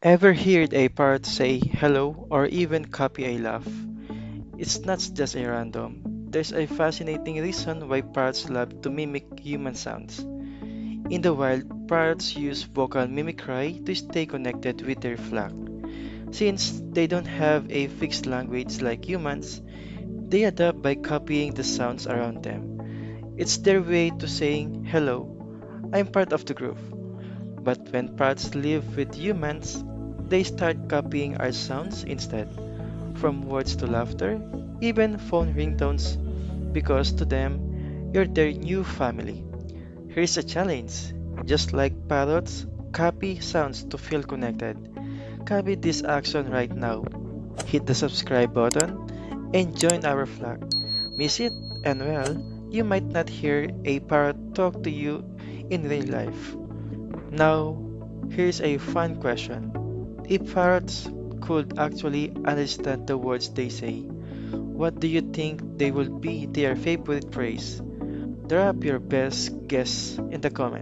Ever heard a parrot say hello or even copy a laugh? It's not just a random. There's a fascinating reason why parrots love to mimic human sounds. In the wild, parrots use vocal mimicry to stay connected with their flock. Since they don't have a fixed language like humans, they adapt by copying the sounds around them. It's their way to saying, hello, I'm part of the group. But when parrots live with humans, they start copying our sounds instead, from words to laughter, even phone ringtones, because to them, you're their new family. Here's a challenge. Just like parrots, copy sounds to feel connected. Copy this action right now. Hit the subscribe button and join our flock. Miss it, and well, you might not hear a parrot talk to you in real life. Now, here's a fun question. If parrots could actually understand the words they say, what do you think they will be their favorite phrase? Drop your best guess in the comments.